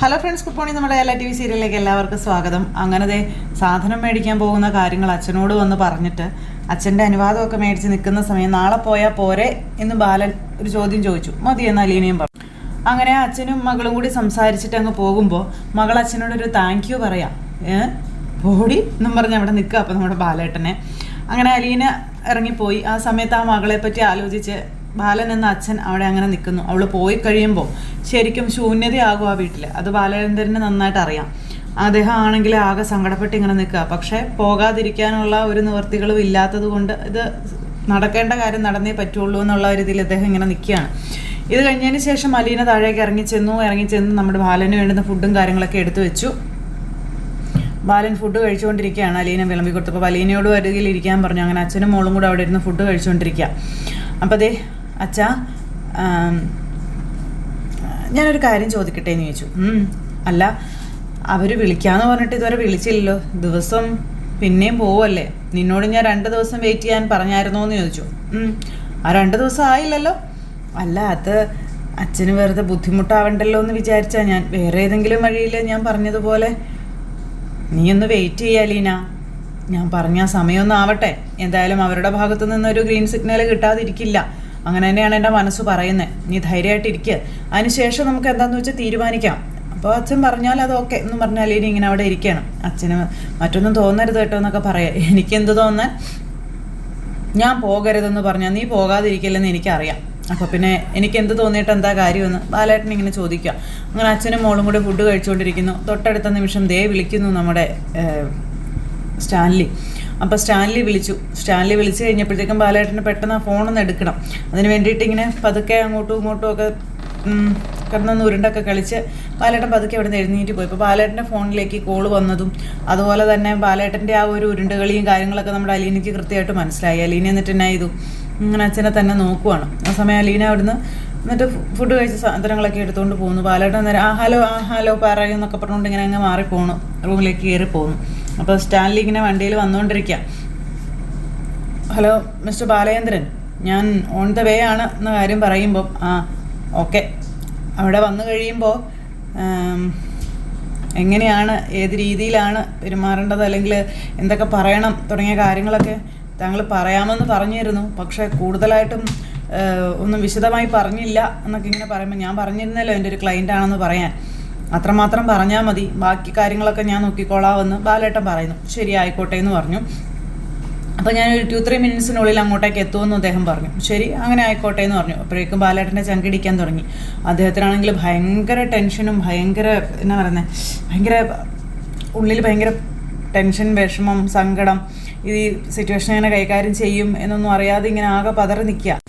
Hello friends, good morning. നമ്മുടെ എല്ലാ TV സീരിയലിലേക്ക് എല്ലാവർക്കും സ്വാഗതം. അങ്ങനെ സാധനം മേടിക്കാൻ പോകുന്ന കാര്യങ്ങൾ അച്ഛനോട് വന്ന് പറഞ്ഞിട്ട് അച്ഛൻ്റെ അനുവാദമൊക്കെ മേടിച്ച് നിൽക്കുന്ന സമയം നാളെ പോയാൽ പോരെ എന്ന് ബാലൻ ഒരു ചോദ്യം ചോദിച്ചു. മതി എന്ന് അലീനയും പറഞ്ഞു. അങ്ങനെ അച്ഛനും മകളും കൂടി സംസാരിച്ചിട്ട് അങ്ങ് പോകുമ്പോൾ മകൾ അച്ഛനോടൊരു താങ്ക് യു പറയാം. ബോഡി എന്നും പറഞ്ഞ് അവിടെ നിൽക്കുക. അപ്പോൾ നമ്മുടെ ബാലേട്ടനെ അങ്ങനെ അലീന ഇറങ്ങിപ്പോയി. ആ സമയത്ത് ആ മകളെ പറ്റി ആലോചിച്ച് ബാലൻ എന്ന അച്ഛൻ അവിടെ അങ്ങനെ നിൽക്കുന്നു. അവൾ പോയി കഴിയുമ്പോൾ ശരിക്കും ശൂന്യതയാകും ആ വീട്ടിൽ. അത് ബാലേന്ദ്രന് നന്നായിട്ട് അറിയാം. അദ്ദേഹം ആണെങ്കിൽ ആകെ സങ്കടപ്പെട്ട് ഇങ്ങനെ നിൽക്കുക. പക്ഷേ പോകാതിരിക്കാനുള്ള ഒരു നിവൃത്തികളും ഇല്ലാത്തത് കൊണ്ട് ഇത് നടക്കേണ്ട കാര്യം നടന്നേ പറ്റുള്ളൂ എന്നുള്ള ഒരു ഇതിൽ അദ്ദേഹം ഇങ്ങനെ നിൽക്കുകയാണ്. ഇത് കഴിഞ്ഞതിന് ശേഷം അലീന താഴേക്ക് ഇറങ്ങിച്ചെന്ന് നമ്മുടെ ബാലന് വേണ്ടുന്ന ഫുഡും കാര്യങ്ങളൊക്കെ എടുത്തു വെച്ചു. ബാലൻ ഫുഡ് കഴിച്ചുകൊണ്ടിരിക്കുകയാണ്. അലീന വിളമ്പി കൊടുത്തപ്പോൾ അലീനയോട് അരികിൽ ഇരിക്കാൻ പറഞ്ഞു. അങ്ങനെ അച്ഛനും മോളും കൂടെ അവിടെ ഇരുന്ന് ഫുഡ് കഴിച്ചുകൊണ്ടിരിക്കുക. അപ്പോൾ അതേ അച്ഛാ, ഞാനൊരു കാര്യം ചോദിക്കട്ടെ എന്ന് ചോദിച്ചു. അല്ല, അവർ വിളിക്കാമെന്ന് പറഞ്ഞിട്ട് ഇതുവരെ വിളിച്ചില്ലല്ലോ. ദിവസം പിന്നെയും പോവല്ലേ? നിന്നോട് ഞാൻ 2 ദിവസം വെയിറ്റ് ചെയ്യാൻ പറഞ്ഞായിരുന്നോ എന്ന് ചോദിച്ചു. ആ 2 ദിവസം ആയില്ലല്ലോ. അല്ല, അത് അച്ഛന് വെറുതെ ബുദ്ധിമുട്ടാവണ്ടല്ലോ എന്ന് വിചാരിച്ചാൽ ഞാൻ. വേറെ ഏതെങ്കിലും വഴിയിൽ ഞാൻ പറഞ്ഞതുപോലെ നീ ഒന്ന് വെയിറ്റ് ചെയ്യുക ലീന. ഞാൻ പറഞ്ഞ സമയമൊന്നും ആവട്ടെ. എന്തായാലും അവരുടെ ഭാഗത്തു നിന്നൊരു ഗ്രീൻ സിഗ്നൽ കിട്ടാതിരിക്കില്ല. അങ്ങനെ തന്നെയാണ് എൻ്റെ മനസ്സ് പറയുന്നത്. നീ ധൈര്യമായിട്ടിരിക്കുക. അതിനുശേഷം നമുക്ക് എന്താണെന്ന് വെച്ചാൽ തീരുമാനിക്കാം. അപ്പോൾ അച്ഛൻ പറഞ്ഞാൽ അത് ഓക്കെ എന്ന് പറഞ്ഞാൽ ഇനി ഇങ്ങനെ അവിടെ ഇരിക്കണം. അച്ഛന് മറ്റൊന്നും തോന്നരുത് കേട്ടോ എന്നൊക്കെ പറയാം. എനിക്കെന്ത് തോന്നാൻ? ഞാൻ പോകരുതെന്ന് പറഞ്ഞാൽ നീ പോകാതിരിക്കില്ലെന്ന് എനിക്കറിയാം. അപ്പോൾ പിന്നെ എനിക്കെന്ത് തോന്നിയിട്ട് എന്താ കാര്യമെന്ന് ബാലേട്ടൻ ഇങ്ങനെ ചോദിക്കുക. അങ്ങനെ അച്ഛനും മോളും കൂടെ ഫുഡ് കഴിച്ചുകൊണ്ടിരിക്കുന്നു. തൊട്ടടുത്ത നിമിഷം ദേ വിളിക്കുന്നു നമ്മുടെ സ്റ്റാൻലി. അപ്പോൾ സ്റ്റാൻലി വിളിച്ചു കഴിഞ്ഞപ്പോഴത്തേക്കും ബാലേട്ടന് പെട്ടെന്ന് ആ ഫോണൊന്ന് എടുക്കണം. അതിന് വേണ്ടിയിട്ട് ഇങ്ങനെ പതുക്കെ അങ്ങോട്ടും ഇങ്ങോട്ടും ഒക്കെ കിടന്നൊന്ന് ഉരുണ്ടൊക്കെ കളിച്ച് ബാലേട്ടൻ പതുക്കെ അവിടെ നിന്ന് എഴുന്നേറ്റ് പോയി. ഇപ്പോൾ ബാലേട്ടൻ്റെ ഫോണിലേക്ക് കോള് വന്നതും അതുപോലെ തന്നെ ബാലേട്ടൻ്റെ ആ ഒരു ഉരുണ്ടുകളിയും കാര്യങ്ങളൊക്കെ നമ്മുടെ അലീനയ്ക്ക് കൃത്യമായിട്ട് മനസ്സിലായി. അലീന എന്നിട്ട് എന്നാ ചെയ്തു, ഇങ്ങനെ അച്ഛനെ തന്നെ നോക്കുവാണ്. ആ സമയം അലീന അവിടുന്ന് എന്നിട്ട് ഫുഡ് കഴിച്ച സാധനങ്ങളൊക്കെ എടുത്തുകൊണ്ട് പോകുന്നു. ബാലേട്ടൻ നേരം ഹലോ പറയുന്നൊക്കെ പറഞ്ഞുകൊണ്ട് ഇങ്ങനെ അങ്ങ് മാറിപ്പോണു, റൂമിലേക്ക് കയറി പോകുന്നു. അപ്പോൾ സ്റ്റാൻലി ഇങ്ങനെ വണ്ടിയിൽ വന്നുകൊണ്ടിരിക്കുക. ഹലോ മിസ്റ്റർ ബാലേന്ദ്രൻ, ഞാൻ ഓൺ ദ വേ ആണ് എന്ന കാര്യം പറയുമ്പോൾ ഓക്കെ. അവിടെ വന്നു കഴിയുമ്പോൾ എങ്ങനെയാണ്, ഏത് രീതിയിലാണ് പെരുമാറേണ്ടത്, അല്ലെങ്കിൽ എന്തൊക്കെ പറയണം തുടങ്ങിയ കാര്യങ്ങളൊക്കെ താങ്കൾ പറയാമെന്ന് പറഞ്ഞിരുന്നു. പക്ഷേ കൂടുതലായിട്ടും ഒന്നും വിശദമായി പറഞ്ഞില്ല എന്നൊക്കെ ഇങ്ങനെ പറയുമ്പോൾ ഞാൻ പറഞ്ഞിരുന്നല്ലോ എൻ്റെ ഒരു ക്ലയൻ്റ് ആണെന്ന് പറയാൻ. അത്രമാത്രം പറഞ്ഞാൽ മതി, ബാക്കി കാര്യങ്ങളൊക്കെ ഞാൻ നോക്കിക്കോളാമെന്ന് ബാലേട്ടൻ പറയുന്നു. ശരി, ആയിക്കോട്ടെ എന്ന് പറഞ്ഞു. അപ്പോൾ ഞാനൊരു 2-3 മിനിറ്റ്സിനുള്ളിൽ അങ്ങോട്ടേക്ക് എത്തുമെന്ന് അദ്ദേഹം പറഞ്ഞു. ശരി, അങ്ങനെ ആയിക്കോട്ടെ എന്ന് പറഞ്ഞു. അപ്പോഴേക്കും ബാലേട്ടൻ്റെ ചങ്കിടിക്കാൻ തുടങ്ങി. അദ്ദേഹത്തിനാണെങ്കിൽ ഭയങ്കര ടെൻഷനും ഭയങ്കര ഉള്ളിൽ ഭയങ്കര ടെൻഷൻ, വിഷമം, സങ്കടം. ഈ സിറ്റുവേഷൻ എങ്ങനെ കൈകാര്യം ചെയ്യും എന്നൊന്നും അറിയാതെ ഇങ്ങനെ ആകെ പതറി നിൽക്കുക.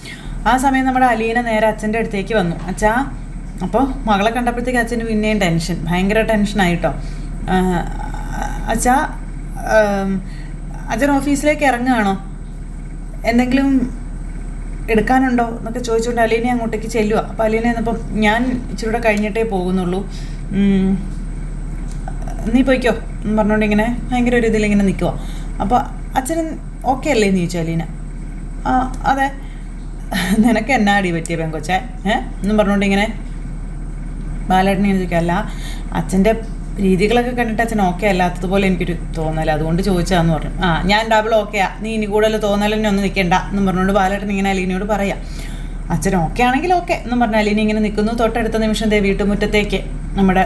ആ സമയം നമ്മുടെ അലീന നേരെ അച്ഛൻ്റെ അടുത്തേക്ക് വന്നു. അച്ഛാ, അപ്പോൾ മകളെ കണ്ടപ്പോഴത്തേക്ക് അച്ഛന് പിന്നെയും ഭയങ്കര ടെൻഷനായിട്ടോ. അച്ഛാ, അച്ഛൻ ഓഫീസിലേക്ക് ഇറങ്ങുകയാണോ? എന്തെങ്കിലും എടുക്കാനുണ്ടോ എന്നൊക്കെ ചോദിച്ചുകൊണ്ട് അലീന അങ്ങോട്ടേക്ക് ചെല്ലുക. അപ്പോൾ അലീന എന്നപ്പം ഞാൻ ഇച്ചിരി കൂടെ കഴിഞ്ഞിട്ടേ പോകുന്നുള്ളൂ, നീ പോയിക്കോ എന്ന് പറഞ്ഞുകൊണ്ട് ഇങ്ങനെ ഭയങ്കര ഒരു ഇതിലിങ്ങനെ നിൽക്കുക. അപ്പോൾ അച്ഛന് ഓക്കെ അല്ലേ എന്ന് ചോദിച്ചു അലീന. അതെ, നിനക്ക് എന്നാ അടി പറ്റിയ പെങ്കൊച്ചേ എന്നും പറഞ്ഞുകൊണ്ട് ഇങ്ങനെ ബാലേട്ടനെ ചോദിക്കുക. അല്ല, അച്ഛൻ്റെ രീതികളൊക്കെ കണ്ടിട്ട് അച്ഛൻ ഓക്കെ അല്ലാത്തതുപോലെ എനിക്കൊരു തോന്നല, അതുകൊണ്ട് ചോദിച്ചാന്ന് പറഞ്ഞു. ഞാൻ ഡബിൾ ഓക്കെയാ, നീ ഇനി കൂടുതൽ തോന്നലെന്നെ ഒന്നും നിൽക്കണ്ട എന്നും പറഞ്ഞുകൊണ്ട് ബാലേട്ടൻ ഇങ്ങനെ അലീനയോട് പറയാം. അച്ഛൻ ഓക്കെ ആണെങ്കിൽ ഓക്കെ എന്നും പറഞ്ഞാൽ അലീന ഇങ്ങനെ നിൽക്കുന്നു. തൊട്ടടുത്ത നിമിഷം വീട്ടുമുറ്റത്തേക്ക്, നമ്മുടെ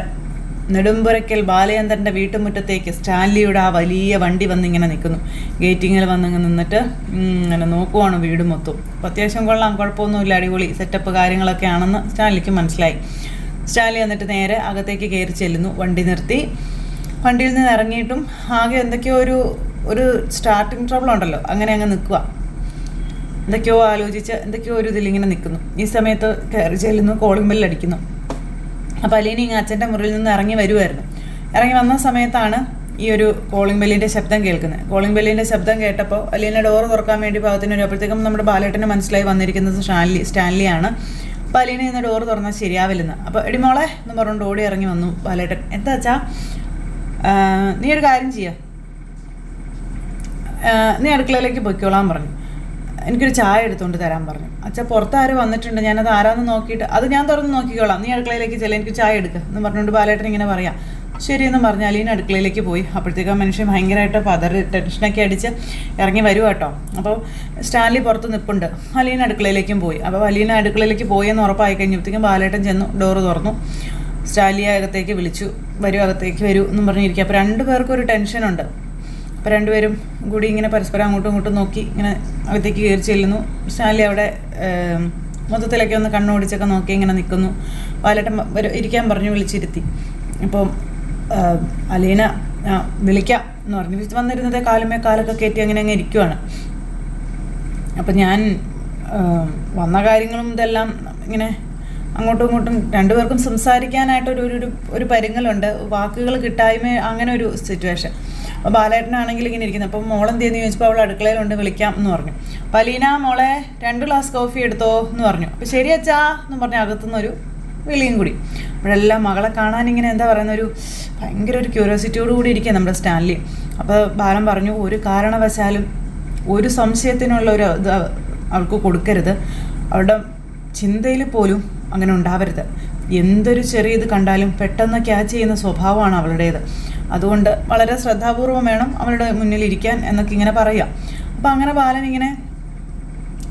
നെടുമ്പുരയ്ക്കൽ ബാലചന്ദ്രൻ്റെ വീട്ടുമുറ്റത്തേക്ക് സ്റ്റാൻലിയുടെ ആ വലിയ വണ്ടി വന്നിങ്ങനെ നിൽക്കുന്നു. ഗേറ്റിങ്ങിൽ വന്നിങ്ങനെ നിന്നിട്ട് ഇങ്ങനെ നോക്കുവാണ് വീട് മൊത്തം. അപ്പോൾ അത്യാവശ്യം കൊള്ളാം, കുഴപ്പമൊന്നുമില്ല, അടിപൊളി സെറ്റപ്പ് കാര്യങ്ങളൊക്കെ ആണെന്ന് സ്റ്റാൻലിക്ക് മനസ്സിലായി. സ്റ്റാൻലി എന്നിട്ട് നേരെ അകത്തേക്ക് കയറി ചെല്ലുന്നു. വണ്ടി നിർത്തി. വണ്ടിയിൽ നിന്ന് ഇറങ്ങിയിട്ടും ആകെ എന്തൊക്കെയോ ഒരു സ്റ്റാർട്ടിങ് ട്രബിൾ ഉണ്ടല്ലോ, അങ്ങനെ അങ്ങ് നിൽക്കുക. എന്തൊക്കെയോ ആലോചിച്ച് എന്തൊക്കെയോ ഒരു ഇതിലിങ്ങനെ നിൽക്കുന്നു. ഈ സമയത്ത് കയറി ചെല്ലുന്നു, കോളിംഗ് ബെല്ല് അടിക്കുന്നു. അപ്പോൾ അലീന ഇങ്ങനെ അച്ഛൻ്റെ മുറിയിൽ നിന്ന് ഇറങ്ങി വരുമായിരുന്നു. ഇറങ്ങി വന്ന സമയത്താണ് ഈ ഒരു കോളിംഗ് ബെല്ലിൻ്റെ ശബ്ദം കേൾക്കുന്നത്. കോളിംഗ് ബെല്ലിൻ്റെ ശബ്ദം കേട്ടപ്പോൾ അലീന ഡോറ് തുറക്കാൻ വേണ്ടി ഭാഗത്തിന് വരും. അപ്പോഴത്തേക്കും നമ്മുടെ ബാലേട്ടന് മനസ്സിലായി വന്നിരിക്കുന്നത് സ്റ്റാൻലിയാണ്. അപ്പോൾ അലീന ഇന്ന് ഡോറ് തുറന്നാൽ ശരിയാവില്ലെന്ന്. അപ്പോൾ എടി മോളെ എന്ന് പറഞ്ഞുകൊണ്ട് ഓടി ഇറങ്ങി വന്നു ബാലേട്ടൻ. എന്താ വെച്ചാ, നീ ഒരു കാര്യം ചെയ്യുക, നീ അടുക്കളയിലേക്ക് പൊയ്ക്കോളാൻ പറഞ്ഞു. എനിക്കൊരു ചായ എടുത്തുകൊണ്ട് തരാൻ പറഞ്ഞു. അച്ഛാ പുറത്താരും വന്നിട്ടുണ്ട്, ഞാനത് ആരാന്ന് നോക്കിയിട്ട് അത് ഞാൻ തുറന്ന് നോക്കിക്കോളാം, നീ അടുക്കളയിലേക്ക് ചെല്ലാം, എനിക്ക് ചായ എടുക്കുക എന്ന് പറഞ്ഞുകൊണ്ട് ബാലേട്ടൻ ഇങ്ങനെ പറയാം. ശരിയെന്ന് പറഞ്ഞ് അലീന അടുക്കളയിലേക്ക് പോയി. അപ്പോഴത്തേക്ക് ആ മനുഷ്യൻ ഭയങ്കരമായിട്ട് ടെൻഷനൊക്കെ അടിച്ച് ഇറങ്ങി വരും കേട്ടോ. അപ്പോൾ സ്റ്റാൻലി പുറത്ത് നിൽപ്പുണ്ട്. അലീന അടുക്കളയിലേക്കും പോയി. അപ്പോൾ അലീന അടുക്കളയിലേക്ക് പോയെന്ന് ഉറപ്പായി കഴിഞ്ഞപ്പോഴത്തേക്കും ബാലേട്ടൻ ചെന്നു ഡോറ് തുറന്നു. സ്റ്റാൻലിയെ അകത്തേക്ക് വിളിച്ചു. അകത്തേക്ക് വരൂ എന്നും പറഞ്ഞിരിക്കുക. അപ്പോൾ രണ്ടുപേർക്കും ഒരു ടെൻഷനുണ്ട്. അപ്പോൾ രണ്ടുപേരും കൂടി ഇങ്ങനെ പരസ്പരം അങ്ങോട്ടും ഇങ്ങോട്ടും നോക്കി ഇങ്ങനെ അകത്തേക്ക് കയറി ചെല്ലുന്നു. സ്റ്റാൻലി അവിടെ മൊത്തത്തിലൊക്കെ ഒന്ന് കണ്ണോടിച്ചൊക്കെ നോക്കി ഇങ്ങനെ നിൽക്കുന്നു. ബാലേട്ടൻ ഇരിക്കാൻ പറഞ്ഞു വിളിച്ചിരുത്തി. അപ്പോൾ അലീന വിളിക്കാം എന്ന് പറഞ്ഞു വന്നിരുന്നത് കാലുമേ കാലൊക്കെ കയറ്റി അങ്ങനെ അങ്ങ് ഇരിക്കുവാണ്. അപ്പം ഞാൻ വന്ന കാര്യങ്ങളും ഇതെല്ലാം ഇങ്ങനെ അങ്ങോട്ടും ഇങ്ങോട്ടും രണ്ടുപേർക്കും സംസാരിക്കാനായിട്ടൊരു ഒരു പരുങ്ങലുണ്ട്, വാക്കുകൾ കിട്ടായ്മ, അങ്ങനെ ഒരു സിറ്റുവേഷൻ. അപ്പോൾ ബാലേട്ടനാണെങ്കിൽ ഇങ്ങനെ ഇരിക്കുന്നത്. അപ്പം മോളെന്തെന്ന് ചോദിച്ചപ്പോൾ അവൾ അടുക്കളയിലുണ്ട്, വിളിക്കാം എന്ന് പറഞ്ഞു. അപ്പോൾ അലീന മോളെ 2 ഗ്ലാസ് കോഫി എടുത്തോ എന്ന് പറഞ്ഞു. അപ്പോൾ ശരി അച്ഛാ എന്ന് പറഞ്ഞ് അകത്തുനിന്നൊരു വിളിയും കൂടി. അപ്പോഴെല്ലാം മകളെ കാണാൻ ഇങ്ങനെ എന്താ പറയുന്ന ഒരു ഭയങ്കര ഒരു ക്യൂരിയോസിറ്റിയോട് കൂടി ഇരിക്കുക നമ്മുടെ സ്റ്റാൻലി. അപ്പോൾ ബാലൻ പറഞ്ഞു ഒരു കാരണവശാലും ഒരു സംശയത്തിനുള്ള ഒരു ഇത് അവൾക്ക് കൊടുക്കരുത്, അവളുടെ ചിന്തയിൽ പോലും അങ്ങനെ ഉണ്ടാവരുത്. എന്തൊരു ചെറിയ ഇത് കണ്ടാലും പെട്ടെന്ന് ക്യാച്ച് ചെയ്യുന്ന സ്വഭാവമാണ് അവളുടേത്. അതുകൊണ്ട് വളരെ ശ്രദ്ധാപൂർവം വേണം അവളുടെ മുന്നിൽ ഇരിക്കാൻ എന്നൊക്കെ ഇങ്ങനെ പറയാം. അപ്പോൾ അങ്ങനെ ബാലൻ ഇങ്ങനെ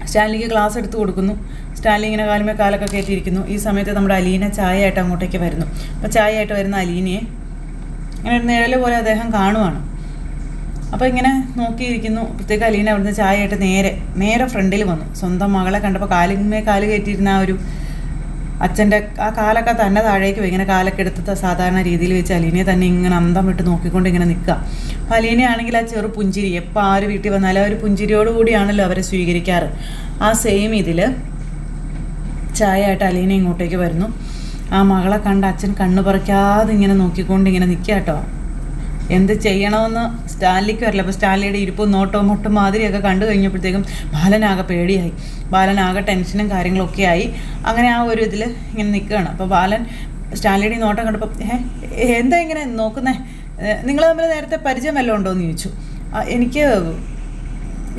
സ്റ്റാൻലിക്ക് ക്ലാസ് എടുത്ത് കൊടുക്കുന്നു. സ്റ്റാൻലി ഇങ്ങനെ കാലുമേ കാലൊക്കെ കയറ്റിയിരിക്കുന്നു. ഈ സമയത്ത് നമ്മുടെ അലീന ചായ ആയിട്ട് അങ്ങോട്ടേക്ക് വരുന്നു. അപ്പോൾ ചായ ആയിട്ട് വരുന്ന അലീനയെ ഇങ്ങനെ ഒരു നിഴല് പോലെ അദ്ദേഹം കാണുവാണ്. അപ്പോൾ ഇങ്ങനെ നോക്കിയിരിക്കുന്നു. പ്രത്യേക അലീന അവിടുന്ന് ചായ ആയിട്ട് നേരെ ഫ്രണ്ടിൽ വന്നു. സ്വന്തം മകളെ കണ്ടപ്പോൾ കാലിന്മേ കാല് കയറ്റിയിരുന്ന ആ ഒരു അച്ഛൻ്റെ ആ കാലൊക്കെ തന്നെ താഴേക്ക് ഇങ്ങനെ കാലൊക്കെ എടുത്ത സാധാരണ രീതിയിൽ വെച്ച് അലീനയെ തന്നെ ഇങ്ങനെ അന്തം വിട്ട് നോക്കിക്കൊണ്ട് ഇങ്ങനെ നിൽക്കുക. അപ്പോൾ അലീനയാണെങ്കിൽ ആ ചെറു പുഞ്ചിരി, എപ്പോൾ ആര് വീട്ടിൽ വന്നാലും ആ ഒരു പുഞ്ചിരിയോടുകൂടിയാണല്ലോ അവരെ സ്വീകരിക്കാറ്. ആ സെയിം ഇതിൽ ചായ ആയിട്ട് അലീന ഇങ്ങോട്ടേക്ക് വരുന്നു. ആ മകളെ കണ്ട് അച്ഛൻ കണ്ണു പറിക്കാതെ ഇങ്ങനെ നോക്കിക്കൊണ്ട് ഇങ്ങനെ നിൽക്കുക കേട്ടോ. എന്ത് ചെയ്യണമെന്ന് സ്റ്റാൻലിക്ക് വരില്ല. അപ്പോൾ സ്റ്റാൻലിയുടെ ഇരിപ്പും നോട്ടവും മൊട്ടും മാതിരിയൊക്കെ കണ്ടു കഴിഞ്ഞപ്പോഴത്തേക്കും ബാലനാകെ പേടിയായി, ബാലനാകെ ടെൻഷനും കാര്യങ്ങളൊക്കെ ആയി. അങ്ങനെ ആ ഒരു ഇതിൽ ഇങ്ങനെ നിൽക്കുകയാണ്. അപ്പോൾ ബാലൻ സ്റ്റാൻലിയുടെ നോട്ടം കണ്ടപ്പോൾ എന്താ ഇങ്ങനെ നോക്കുന്നേ, നിങ്ങൾ തമ്മിൽ നേരത്തെ പരിചയം വല്ലതും ഉണ്ടോ എന്ന് ചോദിച്ചു.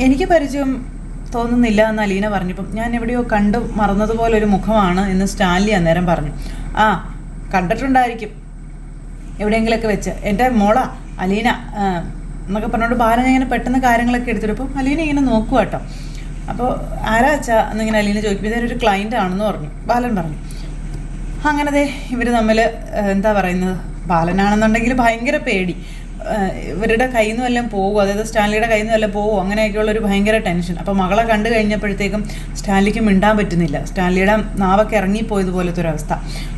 എനിക്ക് പരിചയം തോന്നുന്നില്ല എന്ന് അലീന പറഞ്ഞപ്പം ഞാൻ എവിടെയോ കണ്ടു മറന്നതുപോലൊരു മുഖമാണ് എന്ന് സ്റ്റാൻലി അന്നേരം പറഞ്ഞു. ആ കണ്ടിട്ടുണ്ടായിരിക്കും എവിടെയെങ്കിലുമൊക്കെ വെച്ച്, എൻ്റെ മോളാ അലീന എന്നൊക്കെ പറഞ്ഞുകൊണ്ട് ബാലൻ ഇങ്ങനെ പെട്ടെന്ന് കാര്യങ്ങളൊക്കെ എടുത്തിട്ട് അപ്പം അലീന ഇങ്ങനെ നോക്കുക കേട്ടോ. അപ്പോൾ ആരാ അച്ഛാ എന്നിങ്ങനെ അലീന ചോദിക്കുമ്പോൾ ഇതൊരു ക്ലൈൻ്റ് ആണെന്ന് പറഞ്ഞു. ബാലൻ പറഞ്ഞു. അങ്ങനത്തെ ഇവർ തമ്മിൽ എന്താ പറയുന്നത്, ബാലനാണെന്നുണ്ടെങ്കിൽ ഭയങ്കര പേടി, ഇവരുടെ കയ്യിൽ നിന്ന് വല്ലതും പോകുമോ, അതായത് സ്റ്റാൻലിയുടെ കയ്യിൽ നിന്ന് വല്ലതും പോകുമോ, അങ്ങനെയൊക്കെയുള്ളൊരു ഭയങ്കര ടെൻഷൻ. അപ്പോൾ മകളെ കണ്ടു കഴിഞ്ഞപ്പോഴത്തേക്കും സ്റ്റാൻലിക്ക് മിണ്ടാൻ പറ്റുന്നില്ല. സ്റ്റാൻലിയുടെ നാവൊക്കെ ഇറങ്ങിപ്പോയതുപോലത്തെ ഒരവസ്ഥ.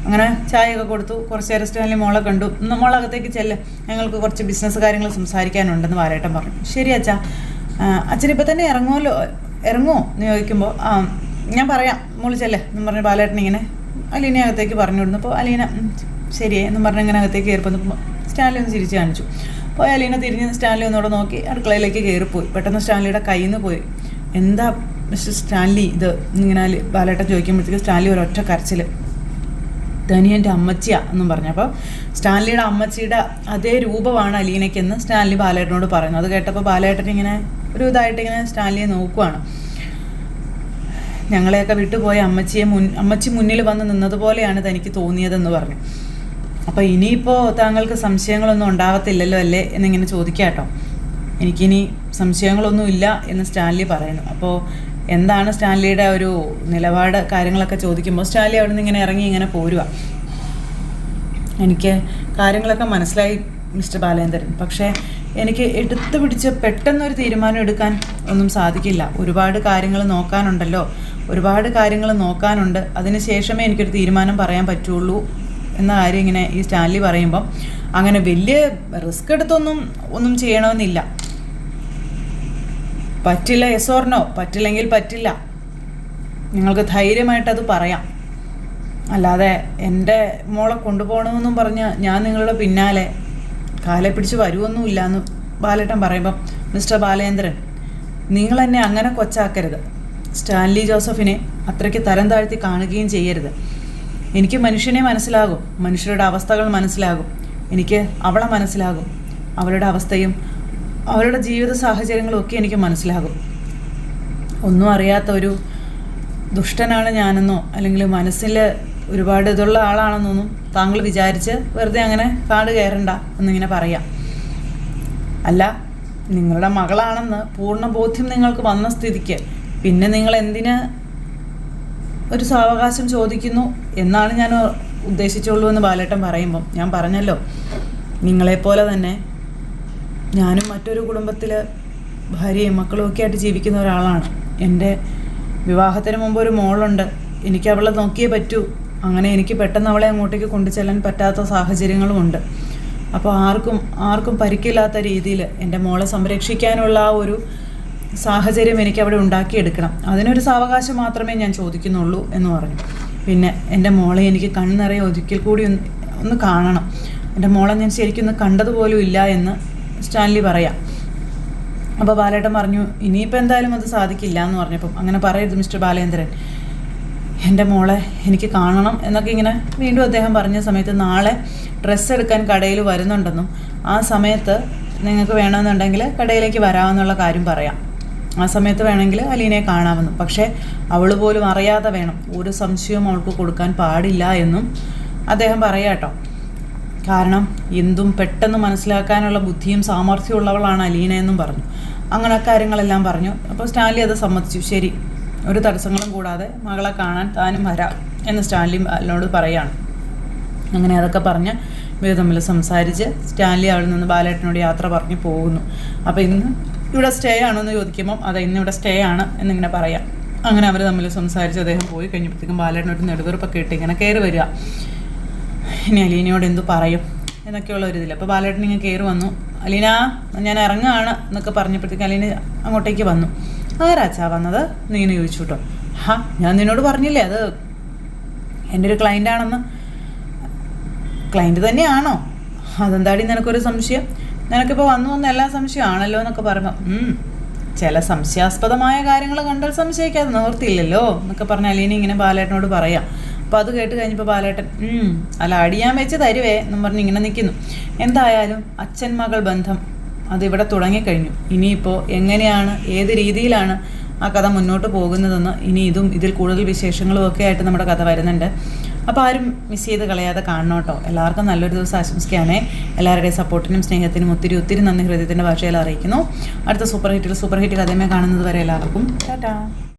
അങ്ങനെ ചായയൊക്കെ കൊടുത്തു. കുറച്ച് നേരം സ്റ്റാൻലി മോളെ കണ്ടു. മോളകത്തേക്ക് ചെല്ല്, ഞങ്ങൾക്ക് കുറച്ച് ബിസിനസ് കാര്യങ്ങൾ സംസാരിക്കാനുണ്ടെന്ന് ബാലേട്ടൻ പറഞ്ഞു. ശരി അച്ഛാ, അച്ഛനിപ്പോൾ തന്നെ ഇറങ്ങുമോ എന്ന് ചോദിക്കുമ്പോൾ ഞാൻ പറയാം മോള് ചെല്ല് എന്നും പറഞ്ഞ് ബാലേട്ടൻ ഇങ്ങനെ അലീന അകത്തേക്ക് പറഞ്ഞു വിടുന്നു. അപ്പോൾ അലീന ശരിയേ എന്നും പറഞ്ഞ് ഇങ്ങനെ അകത്തേക്ക് കയറിപ്പോന്നു. സ്റ്റാൻലി ഒന്ന് ചിരിച്ച് കാണിച്ചു. അപ്പോൾ അലീന തിരിഞ്ഞ് സ്റ്റാൻലി ഒന്നുകൂടെ നോക്കി അടുക്കളയിലേക്ക് കയറിപ്പോയി. പെട്ടെന്ന് സ്റ്റാൻലിയുടെ കയ്യിൽ നിന്ന് പോയി. എന്താ മിസ്റ്റർ സ്റ്റാൻലി ഇത് ഇങ്ങനെ ബാലേട്ടൻ ചോദിക്കുമ്പോഴത്തേക്ക് സ്റ്റാൻലി ഒരൊറ്റ കരച്ചിൽ, ധനി എൻ്റെ അമ്മച്ചിയാ എന്നും പറഞ്ഞു. അപ്പോൾ സ്റ്റാൻലിയുടെ അമ്മച്ചിയുടെ അതേ രൂപമാണ് അലീനയ്ക്കെന്ന് സ്റ്റാൻലി ബാലേട്ടനോട് പറയുന്നു. അത് കേട്ടപ്പോൾ ബാലേട്ടൻ ഇങ്ങനെ ഒരു ഇതായിട്ട് ഇങ്ങനെ സ്റ്റാൻലിയെ നോക്കുവാണ്. ഞങ്ങളെയൊക്കെ വിട്ടുപോയ അമ്മച്ചി മുന്നിൽ വന്ന് നിന്നതുപോലെയാണ് തനിക്ക് തോന്നിയതെന്ന് പറഞ്ഞു. അപ്പോൾ ഇനിയിപ്പോൾ താങ്കൾക്ക് സംശയങ്ങളൊന്നും ഉണ്ടാകത്തില്ലല്ലോ അല്ലേ എന്നിങ്ങനെ ചോദിക്കാം കേട്ടോ. എനിക്കിനി സംശയങ്ങളൊന്നും ഇല്ല എന്ന് സ്റ്റാൻലി പറയുന്നു. അപ്പോൾ എന്താണ് സ്റ്റാൻലിയുടെ ഒരു നിലപാട് കാര്യങ്ങളൊക്കെ ചോദിക്കുമ്പോൾ സ്റ്റാൻലി അവിടെ നിന്ന് ഇങ്ങനെ ഇറങ്ങി ഇങ്ങനെ പോരുക. എനിക്ക് കാര്യങ്ങളൊക്കെ മനസ്സിലായി മിസ്റ്റർ ബാലേന്ദ്രൻ, പക്ഷേ എനിക്ക് എടുത്തു പിടിച്ച് പെട്ടെന്നൊരു തീരുമാനം എടുക്കാൻ ഒന്നും സാധിക്കില്ല. ഒരുപാട് കാര്യങ്ങൾ നോക്കാനുണ്ട്. അതിന് ശേഷമേ എനിക്കൊരു തീരുമാനം പറയാൻ പറ്റുള്ളൂ എന്ന കാര്യം ഇങ്ങനെ ഈ സ്റ്റാൻലി പറയുമ്പം അങ്ങനെ വലിയ റിസ്ക് ഒന്നും ചെയ്യണമെന്നില്ല. പറ്റില്ല യെസ് ഓർ നോ, പറ്റില്ലെങ്കിൽ പറ്റില്ല, നിങ്ങൾക്ക് ധൈര്യമായിട്ടത് പറയാം. അല്ലാതെ എൻ്റെ മോളെ കൊണ്ടുപോകണമെന്നും പറഞ്ഞ് ഞാൻ നിങ്ങളുടെ പിന്നാലെ കാലെ പിടിച്ച് വരുമൊന്നുമില്ല എന്ന് ബാലേട്ടൻ പറയുമ്പം മിസ്റ്റർ ബാലേന്ദ്രൻ, നിങ്ങളെന്നെ അങ്ങനെ കൊച്ചാക്കരുത്. സ്റ്റാൻലി ജോസഫിനെ അത്രയ്ക്ക് തരം താഴ്ത്തി കാണുകയും ചെയ്യരുത്. എനിക്ക് മനുഷ്യനെ മനസ്സിലാകും, മനുഷ്യരുടെ അവസ്ഥകൾ മനസ്സിലാകും, എനിക്ക് അവളെ മനസ്സിലാകും, അവളുടെ അവസ്ഥയും അവളുടെ ജീവിത സാഹചര്യങ്ങളും ഒക്കെ എനിക്ക് മനസ്സിലാകും. ഒന്നും അറിയാത്ത ഒരു ദുഷ്ടനാണ് ഞാനെന്നോ അല്ലെങ്കിൽ മനസ്സിൽ ഒരുപാട് ഇതുള്ള ആളാണെന്നൊന്നും താങ്കൾ വിചാരിച്ച് വെറുതെ അങ്ങനെ കാട് കയറണ്ട എന്നിങ്ങനെ പറയാം. അല്ല, നിങ്ങളുടെ മകളാണെന്ന് പൂർണ്ണ ബോധ്യം നിങ്ങൾക്ക് വന്ന സ്ഥിതിക്ക് പിന്നെ നിങ്ങൾ എന്തിന് ഒരു സാവകാശം ചോദിക്കുന്നു എന്നാണ് ഞാൻ ഉദ്ദേശിച്ചുള്ളൂ എന്ന് ബാലേട്ടൻ പറയുമ്പം ഞാൻ പറഞ്ഞല്ലോ, നിങ്ങളെപ്പോലെ തന്നെ ഞാനും മറ്റൊരു കുടുംബത്തിൽ ഭാര്യയും മക്കളും ഒക്കെ ആയിട്ട് ജീവിക്കുന്ന ഒരാളാണ്. എൻ്റെ വിവാഹത്തിന് മുമ്പ് ഒരു മോളുണ്ട്. എനിക്ക് അവളെ നോക്കിയേ പറ്റൂ. അങ്ങനെ എനിക്ക് പെട്ടെന്ന് അവളെ അങ്ങോട്ടേക്ക് കൊണ്ടുചെല്ലാൻ പറ്റാത്ത സാഹചര്യങ്ങളുമുണ്ട്. അപ്പോൾ ആർക്കും പരിക്കില്ലാത്ത രീതിയിൽ എൻ്റെ മോളെ സംരക്ഷിക്കാനുള്ള ആ ഒരു സാഹചര്യം എനിക്ക് അവിടെ ഉണ്ടാക്കിയെടുക്കണം. അതിനൊരു സാവകാശം മാത്രമേ ഞാൻ ചോദിക്കുന്നുള്ളൂ എന്ന് പറഞ്ഞു. പിന്നെ എൻ്റെ മോളെ എനിക്ക് കണ്ണിറയെ ഒരിക്കൽ കൂടി ഒന്ന് കാണണം. എൻ്റെ മോളെ ഞാൻ ശരിക്കൊന്ന് കണ്ടതുപോലും ഇല്ല എന്ന് സ്റ്റാൻലി പറയാം. അപ്പോൾ ബാലേട്ടൻ പറഞ്ഞു, ഇനിയിപ്പോൾ എന്തായാലും അത് സാധിക്കില്ല എന്ന് പറഞ്ഞപ്പം, അങ്ങനെ പറയരുത് മിസ്റ്റർ ബാലേന്ദ്രൻ, എൻ്റെ മോളെ എനിക്ക് കാണണം എന്നൊക്കെ ഇങ്ങനെ വീണ്ടും അദ്ദേഹം പറഞ്ഞ സമയത്ത് നാളെ ഡ്രസ്സ് എടുക്കാൻ കടയിൽ വരുന്നുണ്ടെന്നും ആ സമയത്ത് നിങ്ങൾക്ക് വേണമെന്നുണ്ടെങ്കിൽ കടയിലേക്ക് വരാമെന്നുള്ള കാര്യം പറയാം. ആ സമയത്ത് വേണമെങ്കിൽ അലീനയെ കാണാമെന്നും, പക്ഷേ അവൾ പോലും അറിയാതെ വേണം, ഒരു സംശയവും അവൾക്ക് കൊടുക്കാൻ പാടില്ല എന്നും അദ്ദേഹം പറയാം കേട്ടോ. കാരണം എന്തും പെട്ടെന്ന് മനസ്സിലാക്കാനുള്ള ബുദ്ധിയും സാമർഥ്യവും ഉള്ളവളാണ് അലീന എന്നും പറഞ്ഞു. അങ്ങനെ കാര്യങ്ങളെല്ലാം പറഞ്ഞു. അപ്പോൾ സ്റ്റാൻലി അത് സമ്മതിച്ചു. ശരി, ഒരു തടസ്സങ്ങളും കൂടാതെ മകളെ കാണാൻ താനും വരാം എന്ന് സ്റ്റാൻലി അതിനോട് പറയാണ്. അങ്ങനെ അതൊക്കെ പറഞ്ഞ് ഇവർ തമ്മിൽ സംസാരിച്ച് സ്റ്റാൻലി അവിടെ നിന്ന് ബാലേട്ടനോട് യാത്ര പറഞ്ഞ് പോകുന്നു. അപ്പോൾ ഇന്ന് ഇവിടെ സ്റ്റേ ആണോ എന്ന് ചോദിക്കുമ്പം അതെ, ഇന്ന് ഇവിടെ സ്റ്റേ ആണ് എന്നിങ്ങനെ പറയാം. അങ്ങനെ അവർ തമ്മിൽ സംസാരിച്ച് അദ്ദേഹം പോയി കഴിഞ്ഞപ്പോഴത്തേക്കും ബാലേട്ടനോട് നെടുവീർപ്പൊക്കെ ഇട്ട് ഇങ്ങനെ കയറി വരിക. ഇനി അലീനയോട് എന്തു പറയും എന്നൊക്കെയുള്ള ഒരു ഇതിൽ. അപ്പോൾ ബാലേട്ടൻ ഇങ്ങനെ കയറി വന്നു. അലീന, ഞാൻ ഇറങ്ങുകയാണ് എന്നൊക്കെ പറഞ്ഞപ്പോഴത്തേക്കും അലീന അങ്ങോട്ടേക്ക് വന്നു. ആരാച്ചാ വന്നത് നീ ഇങ്ങനെ ചോദിച്ചു കേട്ടോ. ഞാൻ നിന്നോട് പറഞ്ഞില്ലേ അത് എൻ്റെ ഒരു ക്ലയൻ്റ് ആണെന്ന്. ക്ലയൻറ്റ് തന്നെയാണോ? അതെന്താടി നിനക്കൊരു സംശയം? നിനക്കിപ്പോൾ വന്നു എല്ലാ സംശയമാണല്ലോ എന്നൊക്കെ പറയുമ്പോൾ ചില സംശയാസ്പദമായ കാര്യങ്ങൾ കണ്ടാൽ സംശയിക്കാതെ നിവർത്തിയില്ലല്ലോ എന്നൊക്കെ പറഞ്ഞ അലീന ഇങ്ങനെ ബാലേട്ടനോട് പറയാം. അപ്പോൾ അത് കേട്ട് കഴിഞ്ഞപ്പോൾ ബാലേട്ടൻ അല്ല അടിയാൻ വെച്ച് തരുവേ എന്നും പറഞ്ഞ് ഇങ്ങനെ നിൽക്കുന്നു. എന്തായാലും അച്ഛൻ മകൾ ബന്ധം അതിവിടെ തുടങ്ങിക്കഴിഞ്ഞു. ഇനിയിപ്പോൾ എങ്ങനെയാണ്, ഏത് രീതിയിലാണ് ആ കഥ മുന്നോട്ട് പോകുന്നതെന്ന് ഇനി ഇതിൽ കൂടുതൽ വിശേഷങ്ങളും ഒക്കെ ആയിട്ട് നമ്മുടെ കഥ വരുന്നുണ്ട്. അപ്പോൾ ആരും മിസ് ചെയ്ത് കളയാതെ കാണണം കേട്ടോ. എല്ലാവർക്കും നല്ലൊരു ദിവസം ആശംസിക്കുകയാണേ. എല്ലാവരുടെയും സപ്പോർട്ടിനും സ്നേഹത്തിനും ഒത്തിരി നന്ദി ഹൃദയത്തിൻ്റെ ഭാഷയിൽ അറിയിക്കുന്നു. അടുത്ത സൂപ്പർ ഹിറ്റ് കഥയുമായി കാണുന്നത് വരെ എല്ലാവർക്കും ടാറ്റാ.